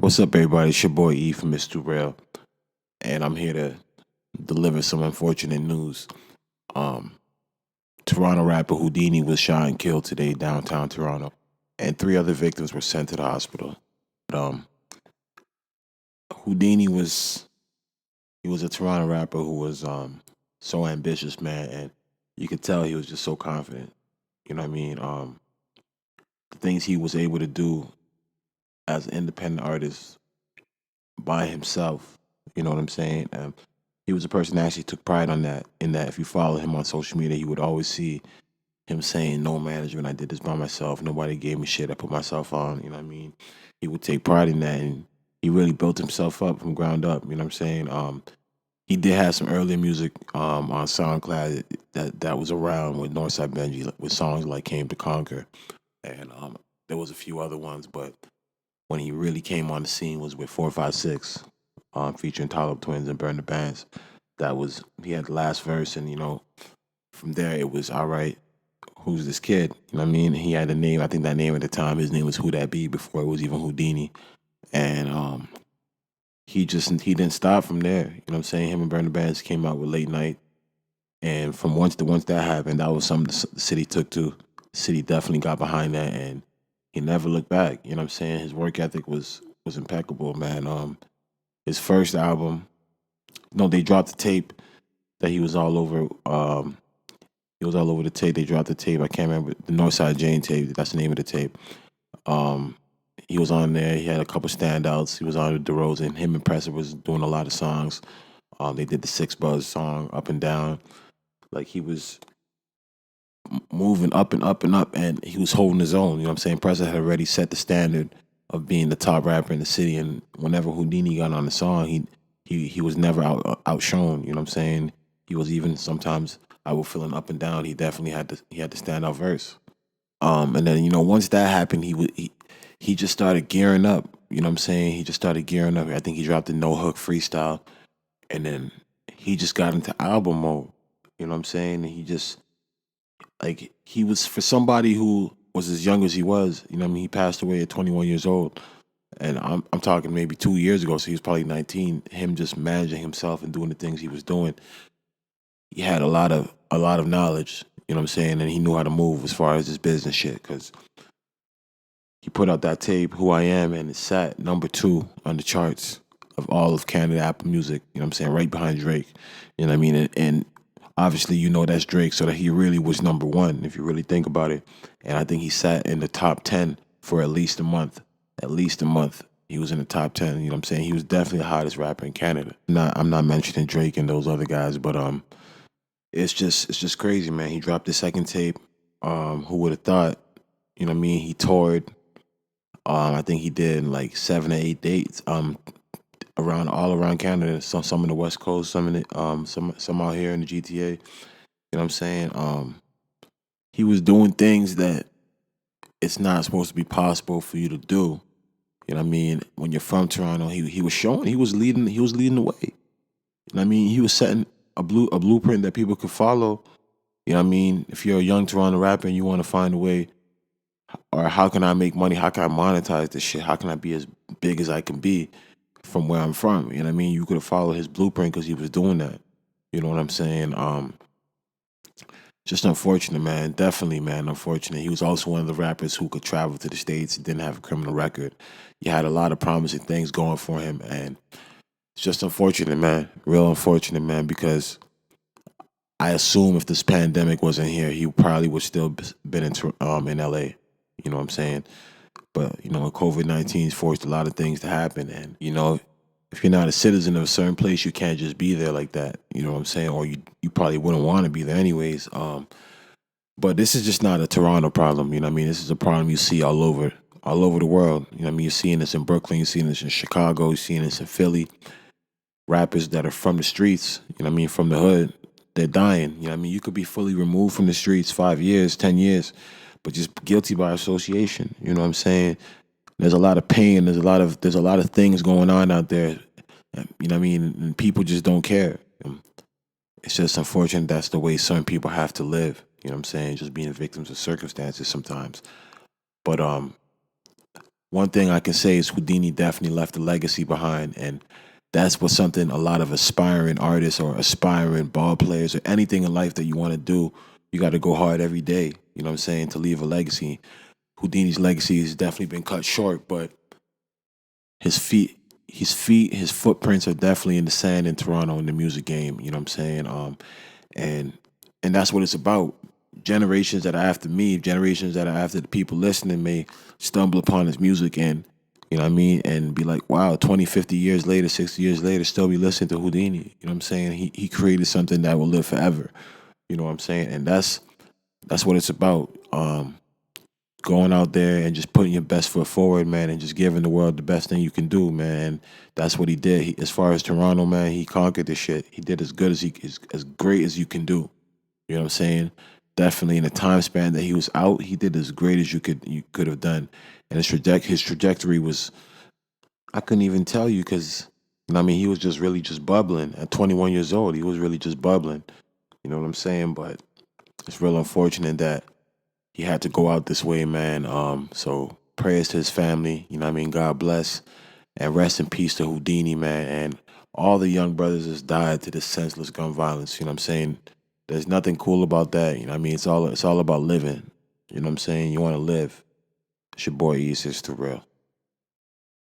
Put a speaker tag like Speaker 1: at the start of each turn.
Speaker 1: What's up, everybody? It's your boy E from Mr. Rail, and I'm here to deliver some unfortunate news. Um, Toronto rapper Houdini was shot and killed today downtown Toronto, and three other victims were sent to the hospital. But Houdini was a Toronto rapper who was so ambitious, man, and you could tell he was just so confident. You know what I mean? The things he was able to do as an independent artist by himself. You know what I'm saying? He was a person that actually took pride on that. In that, if you follow him on social media, you would always see him saying, "No management, I did this by myself. Nobody gave me shit. I put myself on." You know what I mean? He would take pride in that, and he really built himself up from ground up. You know what I'm saying? He did have some earlier music on SoundCloud that was around with Northside Benji with songs like "Came to Conquer," and there was a few other ones, but when he really came on the scene was with 456, featuring Tyler Twins and Burn the Bands. That was he had the last verse, and from there it was all right. Who's this kid? You know what I mean? He had a name. I think that name at the time, his name was Who That Be before it was even Houdini, and he didn't stop from there. You know what I'm saying? Him and Burn the Bands came out with Late Night, and from once that happened, that was something the city took to. The city definitely got behind that, and he never looked back. You know what I'm saying? His work ethic was impeccable, man. His first album, no, they dropped the tape that he was all over. He was all over the tape. They dropped the tape. I can't remember the Northside Jane tape. That's the name of the tape. Um, he was on there. He had a couple standouts. He was on with DeRozan. Him and Presser was doing a lot of songs. They did the Six Buzz song, Up and Down. Like he was moving up and up and up, and he was holding his own. You know what I'm saying? Presser had already set the standard of being the top rapper in the city, and whenever Houdini got on the song, he was never outshone. You know what I'm saying? He was even sometimes I was feeling up and down. He definitely had the standout verse. And then once that happened, he just started gearing up. You know what I'm saying? He just started gearing up. I think he dropped the No Hook freestyle, and then he just got into album mode. You know what I'm saying? And he just like he was for somebody who was as young as he was. You know what I mean? He passed away at 21 years old, and I'm talking maybe 2 years ago. So he was probably 19. Him just managing himself and doing the things he was doing. He had a lot of knowledge. You know what I'm saying? And he knew how to move as far as his business shit because he put out that tape, Who I Am, and it sat number 2 on the charts of all of Canada Apple Music. You know what I'm saying? Right behind Drake. You know what I mean? And obviously, that's Drake, so that he really was number one, if you really think about it. And I think he sat in the top 10 for at least a month. At least a month. He was in the top 10. You know what I'm saying? He was definitely the hottest rapper in Canada. I'm not mentioning Drake and those other guys, but it's just crazy, man. He dropped the second tape. Who would have thought? You know what I mean? He toured. I think he did like 7 or 8 dates. Around all around Canada. Some in the West Coast, some in the some out here in the GTA. You know what I'm saying? He was doing things that it's not supposed to be possible for you to do. You know what I mean? When you're from Toronto, he was showing, he was leading the way. You know what I mean? He was setting a blueprint that people could follow. You know what I mean? If you're a young Toronto rapper and you want to find a way, or how can I make money? How can I monetize this shit? How can I be as big as I can be from where I'm from? You know what I mean? You could have followed his blueprint because he was doing that. You know what I'm saying? Just unfortunate, man. Definitely, man. Unfortunate. He was also one of the rappers who could travel to the States and didn't have a criminal record. He had a lot of promising things going for him, and it's just unfortunate, man. Real unfortunate, man, because I assume if this pandemic wasn't here, he probably would still been in LA. You know what I'm saying? But COVID-19's forced a lot of things to happen, and if you're not a citizen of a certain place, you can't just be there like that. You know what I'm saying? Or you probably wouldn't want to be there anyways. But this is just not a Toronto problem. You know what I mean? This is a problem you see all over the world. You know what I mean? You're seeing this in Brooklyn, you're seeing this in Chicago, you're seeing this in Philly. Rappers that are from the streets, you know what I mean, from the hood, they're dying. You know what I mean? You could be fully removed from the streets 5 years, 10 years, but just guilty by association. You know what I'm saying? There's a lot of pain. There's a lot of things going on out there. You know what I mean? And people just don't care. It's just unfortunate that's the way certain people have to live. You know what I'm saying? Just being victims of circumstances sometimes. But one thing I can say is Houdini definitely left a legacy behind, and that's what something a lot of aspiring artists or aspiring ball players or anything in life that you want to do, you got to go hard every day. You know what I'm saying, to leave a legacy. Houdini's legacy has definitely been cut short, but his footprints are definitely in the sand in Toronto in the music game. You know what I'm saying? And and that's what it's about. Generations that are after me, generations that are after the people listening may stumble upon his music and you know what I mean, and be like, wow, 20, 50 years later, 60 years later, still be listening to Houdini. You know what I'm saying? He created something that will live forever. You know what I'm saying? And that's what it's about. Going out there and just putting your best foot forward, man, and just giving the world the best thing you can do, man. And that's what he did. As far as Toronto, man, he conquered this shit. He did as good as as great as you can do. You know what I'm saying? Definitely in the time span that he was out, he did as great as you could have done. And his trajectory was, I couldn't even tell you because you know what I mean, he was just really just bubbling at 21 years old. He was really just bubbling. You know what I'm saying? But it's real unfortunate that he had to go out this way, man. So prayers to his family. You know what I mean? God bless and rest in peace to Houdini, man, and all the young brothers that's died to this senseless gun violence. You know what I'm saying? There's nothing cool about that. You know what I mean? It's all about living. You know what I'm saying? You want to live. It's your boy East. It's the real.